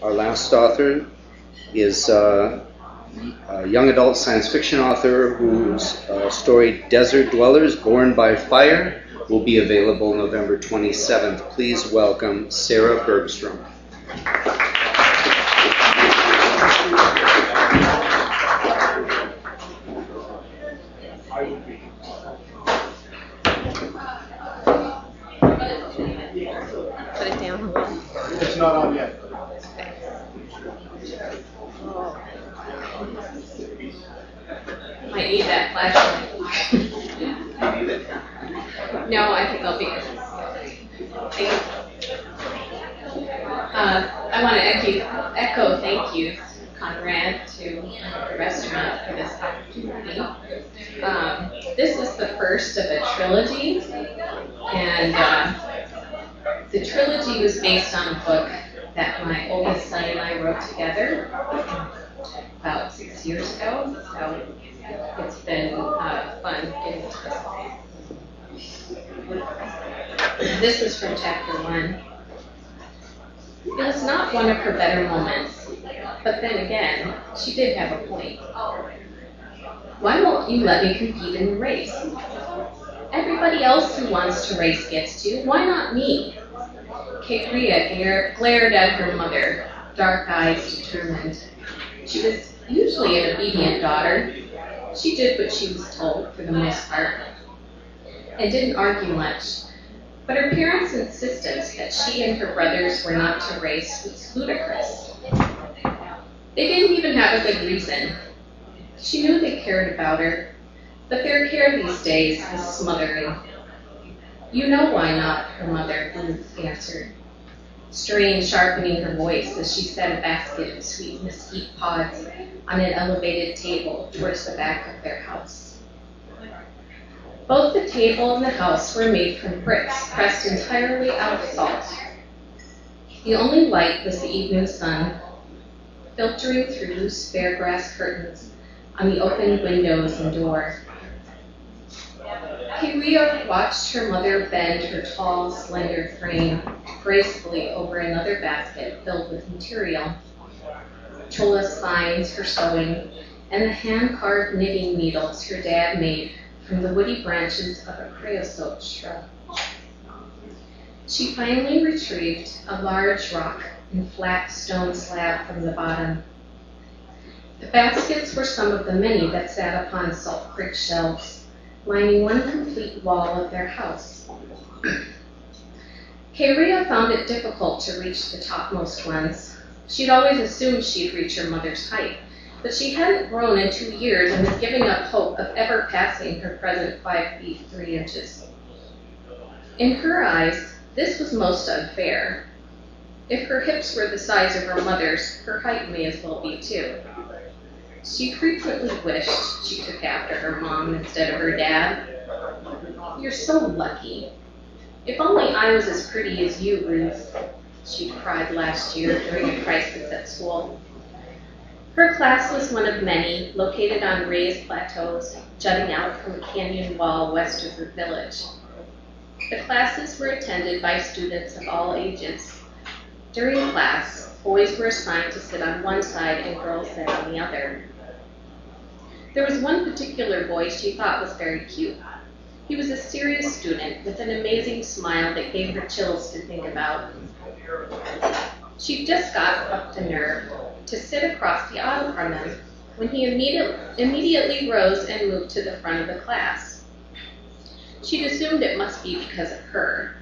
Our last author is a young adult science fiction author whose story Desert Dwellers Born by Fire will be available November 27th. Please welcome Sarah Bergstrom. Put it down a little. It's not on yet. Might need that flashlight. You need it? No, I think I'll be good. Thank you. I want to echo thank you, Conrad, to the restaurant for this opportunity. This is the first of a trilogy, and the trilogy was based on a book that my oldest son and I wrote together about 6 years ago, so it's been fun getting to this. This is from chapter 1. It was not one of her better moments, but then again, she did have a point. Why won't you let me compete in the race? Everybody else who wants to race gets to, why not me? Kate Rhea glared at her mother, dark eyes determined. She was usually an obedient daughter. She did what she was told for the most part, and didn't argue much. But her parents' insistence that she and her brothers were not to race was ludicrous. They didn't even have a good reason. She knew they cared about her, but their care these days was smothering. You know why not, her mother answered, strain sharpening her voice as she set a basket of sweet mesquite pods on an elevated table towards the back of their house. Both the table and the house were made from bricks pressed entirely out of salt. The only light was the evening sun, filtering through loose bare grass curtains on the open windows and door. Kiria watched her mother bend her tall, slender frame gracefully over another basket filled with material. Chola signs for sewing, and the hand-carved knitting needles her dad made from the woody branches of a creosote shrub. She finally retrieved a large rock and flat stone slab from the bottom. The baskets were some of the many that sat upon Salt Creek shelves, lining one complete wall of their house. Kiria found it difficult to reach the topmost ones. She'd always assumed she'd reach her mother's height, but she hadn't grown in 2 years and was giving up hope of ever passing her present 5 feet 3 inches. In her eyes, this was most unfair. If her hips were the size of her mother's, her height may as well be too. She frequently wished she took after her mom instead of her dad. You're so lucky. If only I was as pretty as you, Ruth, she'd cried last year during a crisis at school. Her class was one of many, located on raised plateaus, jutting out from a canyon wall west of her village. The classes were attended by students of all ages. During class, boys were assigned to sit on one side and girls sat on the other. There was one particular boy she thought was very cute. He was a serious student with an amazing smile that gave her chills to think about. She just got up the nerve to sit across the aisle from him when he immediately rose and moved to the front of the class. She'd assumed it must be because of her.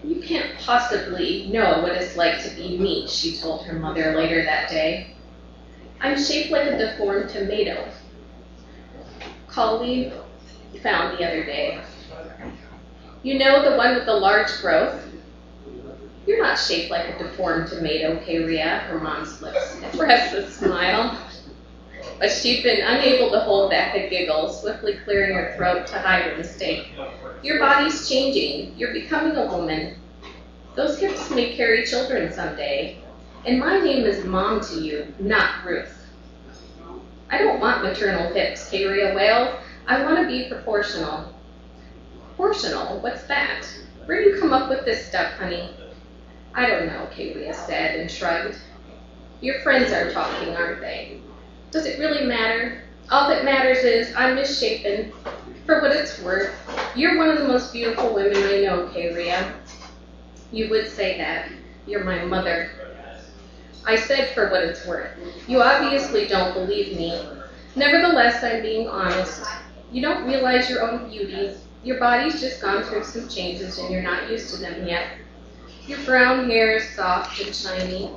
You can't possibly know what it's like to be me, she told her mother later that day. I'm shaped like a deformed tomato. Colleague found the other day. You know, the one with the large growth? You're not shaped like a deformed tomato, Kiria, her mom's lips expressed a smile. But she'd been unable to hold back a giggle, swiftly clearing her throat to hide her mistake. Your body's changing. You're becoming a woman. Those hips may carry children someday. And my name is Mom to you, not Ruth. I don't want maternal hips, Kiria wailed. I want to be proportional. Proportional? What's that? Where do you come up with this stuff, honey? I don't know, Kaylee said and shrugged. Your friends are talking, aren't they? Does it really matter? All that matters is I'm misshapen. For what it's worth, you're one of the most beautiful women I know, Kaylee. You would say that. You're my mother. I said for what it's worth. You obviously don't believe me. Nevertheless, I'm being honest. You don't realize your own beauty. Your body's just gone through some changes and you're not used to them yet. Your brown hair is soft and shiny.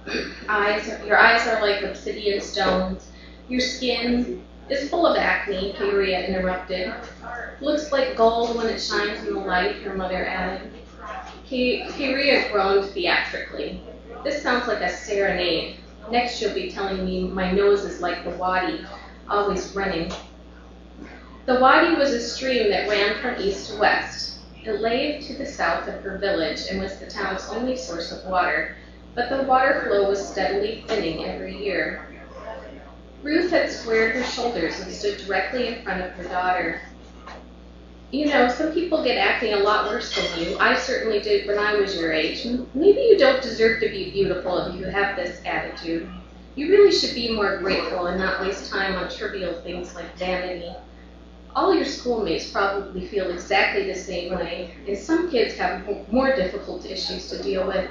Your eyes are like obsidian stones. Your skin is full of acne, Kaylee interrupted. Looks like gold when it shines in the light, her mother added. Kaylee groaned theatrically. This sounds like a serenade. Next you'll be telling me my nose is like the Wadi, always running. The Wadi was a stream that ran from east to west. It lay to the south of her village and was the town's only source of water, but the water flow was steadily thinning every year. Ruth had squared her shoulders and stood directly in front of her daughter. You know, some people get acne a lot worse than you. I certainly did when I was your age. Maybe you don't deserve to be beautiful if you have this attitude. You really should be more grateful and not waste time on trivial things like vanity. All your schoolmates probably feel exactly the same way, and some kids have more difficult issues to deal with.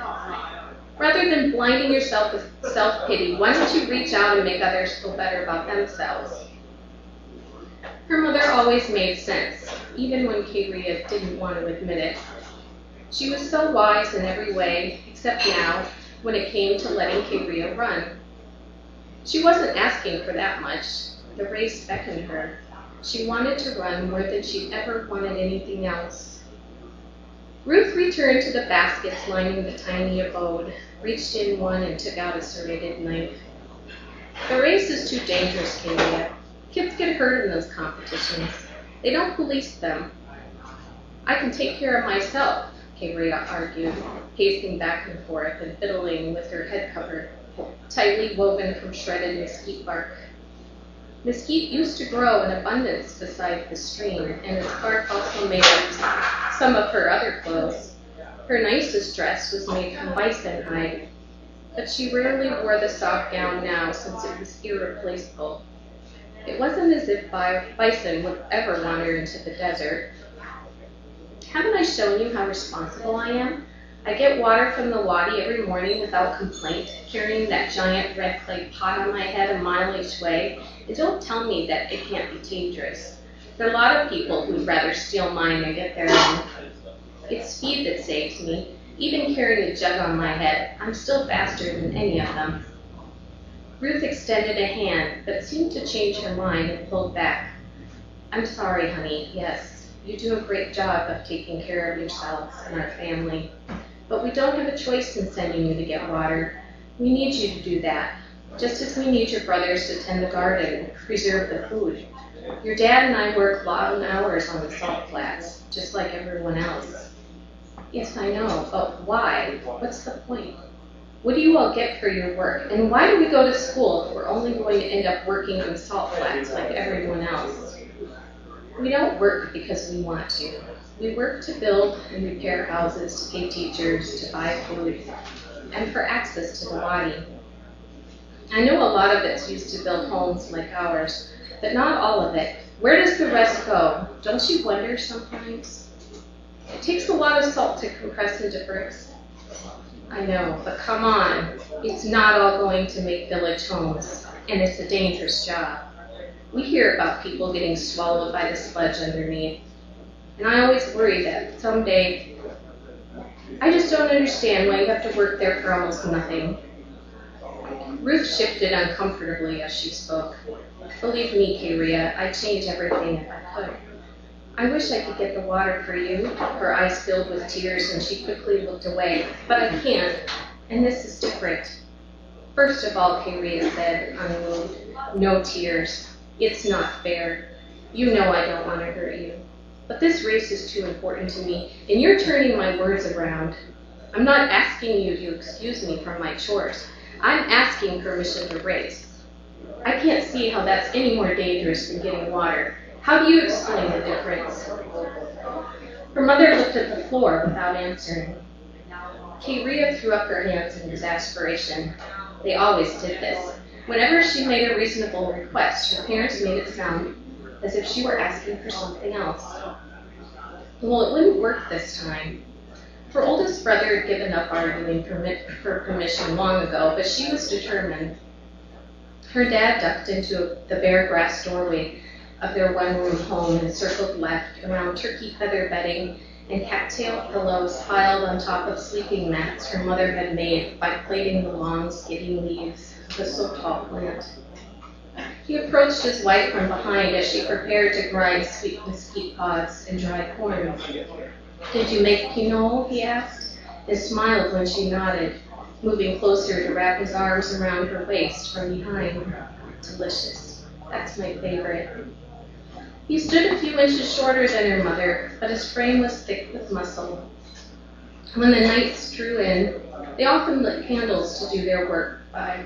Rather than blinding yourself with self-pity, why don't you reach out and make others feel better about themselves? Her mother always made sense, even when Kaylee didn't want to admit it. She was so wise in every way, except now, when it came to letting Kaylee run. She wasn't asking for that much. The race beckoned her. She wanted to run more than she'd ever wanted anything else. Ruth returned to the baskets lining the tiny abode, reached in one and took out a serrated knife. The race is too dangerous, Kaylee. Kids get hurt in those competitions. They don't police them. I can take care of myself, Kaylee argued, pacing back and forth and fiddling with her head cover, tightly woven from shredded mesquite bark. Mesquite used to grow in abundance beside the stream, and the scarf also made up some of her other clothes. Her nicest dress was made from bison hide, but she rarely wore the soft gown now since it was irreplaceable. It wasn't as if bison would ever wander into the desert. Haven't I shown you how responsible I am? I get water from the Wadi every morning without complaint, carrying that giant red clay pot on my head a mile each way. And don't tell me that it can't be dangerous. There are a lot of people who'd rather steal mine than get their own. It's speed that saves me. Even carrying a jug on my head, I'm still faster than any of them. Ruth extended a hand, but seemed to change her mind and pulled back. I'm sorry, honey. Yes, you do a great job of taking care of yourselves and our family. But we don't have a choice in sending you to get water. We need you to do that, just as we need your brothers to tend the garden and preserve the food. Your dad and I work long hours on the salt flats, just like everyone else. Yes, I know, but why? What's the point? What do you all get for your work? And why do we go to school if we're only going to end up working on salt flats like everyone else? We don't work because we want to. We work to build and repair houses, to pay teachers, to buy food, and for access to the Wadi. I know a lot of it's used to build homes like ours, but not all of it. Where does the rest go? Don't you wonder sometimes? It takes a lot of salt to compress into bricks. I know, but come on. It's not all going to make village homes, and it's a dangerous job. We hear about people getting swallowed by the sludge underneath. And I always worry that someday, I just don't understand why you have to work there for almost nothing. Ruth shifted uncomfortably as she spoke. Believe me, Kaylee, I'd change everything if I could. I wish I could get the water for you. Her eyes filled with tears and she quickly looked away. But I can't, and this is different. First of all, Kaylee said, unmoved, no tears. It's not fair. You know I don't want to hurt you. But this race is too important to me, and you're turning my words around. I'm not asking you to excuse me from my chores. I'm asking permission to race. I can't see how that's any more dangerous than getting water. How do you explain the difference? Her mother looked at the floor without answering. Rhea threw up her hands in exasperation. They always did this. Whenever she made a reasonable request, her parents made it sound as if she were asking for something else. Well, it wouldn't work this time. Her oldest brother had given up arguing for permission long ago, but she was determined. Her dad ducked into the bare grass doorway of their one-room home and circled left around turkey feather bedding and cattail pillows piled on top of sleeping mats her mother had made by plaiting the long, skinny leaves of the so-tall plant. He approached his wife from behind as she prepared to grind sweet mesquite pods and dry corn. "Did you make quinoa?" he asked, and smiled when she nodded, moving closer to wrap his arms around her waist from behind. "Delicious. That's my favorite." He stood a few inches shorter than her mother, but his frame was thick with muscle. When the nights drew in, they often lit candles to do their work by.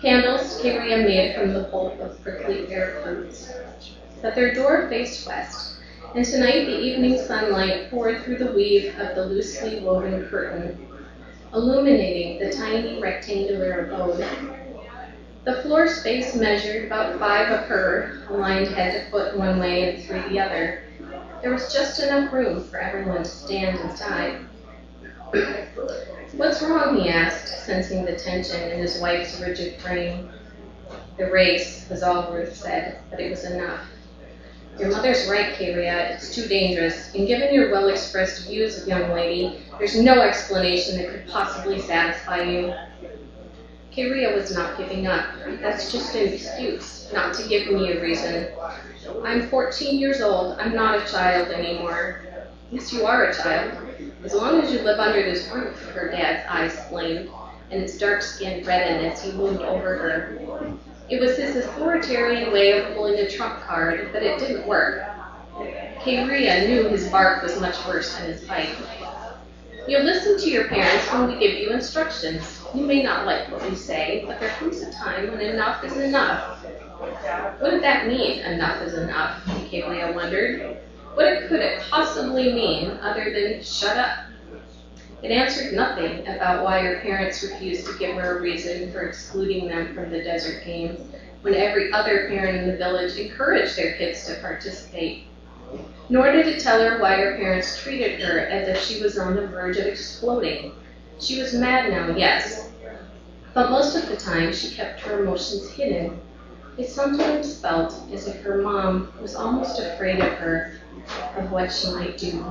Candles Rhea made from the pulp of prickly pear fruits. But their door faced west, and tonight the evening sunlight poured through the weave of the loosely woven curtain, illuminating the tiny rectangular abode. The floor space measured about 5 of her, aligned head to foot one way and 3 the other. There was just enough room for everyone to stand inside. "What's wrong?" he asked, sensing the tension in his wife's rigid frame. "The race," was all Ruth said, but it was enough. "Your mother's right, Rhea. It's too dangerous. And given your well-expressed views, young lady, there's no explanation that could possibly satisfy you." Rhea was not giving up. "That's just an excuse, not to give me a reason. I'm 14 years old. I'm not a child anymore." "Yes, you are a child. As long as you live under this roof," her dad's eyes flamed, and his dark skin reddened as he loomed over her. It was his authoritarian way of pulling a trump card, but it didn't work. Rhea knew his bark was much worse than his bite. "You'll listen to your parents when we give you instructions. You may not like what we say, but there comes a time when enough is enough." What did that mean, enough is enough? Rhea wondered. What could it possibly mean other than shut up? It answered nothing about why her parents refused to give her a reason for excluding them from the desert games when every other parent in the village encouraged their kids to participate. Nor did it tell her why her parents treated her as if she was on the verge of exploding. She was mad now, yes, but most of the time she kept her emotions hidden. It sometimes felt as if her mom was almost afraid of her, of what she might do.